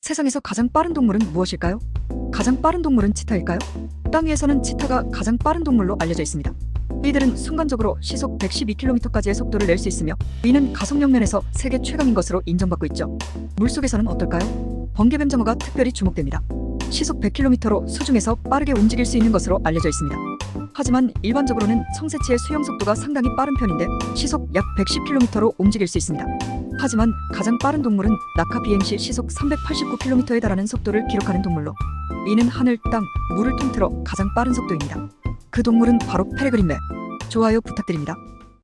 세상에서 가장 빠른 동물은 무엇일까요? 가장 빠른 동물은 치타일까요? 땅 위에서는 치타가 가장 빠른 동물로 알려져 있습니다. 이들은 순간적으로 시속 112km까지의 속도를 낼 수 있으며 이는 가속력 면에서 세계 최강인 것으로 인정받고 있죠. 물속에서는 어떨까요? 번개뱀장어가 특별히 주목됩니다. 시속 100km로 수중에서 빠르게 움직일 수 있는 것으로 알려져 있습니다. 하지만 일반적으로는 청새치의 수영 속도가 상당히 빠른 편인데 시속 약 110km로 움직일 수 있습니다. 하지만 가장 빠른 동물은 낙하 비행 시 시속 389km에 달하는 속도를 기록하는 동물로 이는 하늘, 땅, 물을 통틀어 가장 빠른 속도입니다. 그 동물은 바로 페레그린매. 좋아요 부탁드립니다.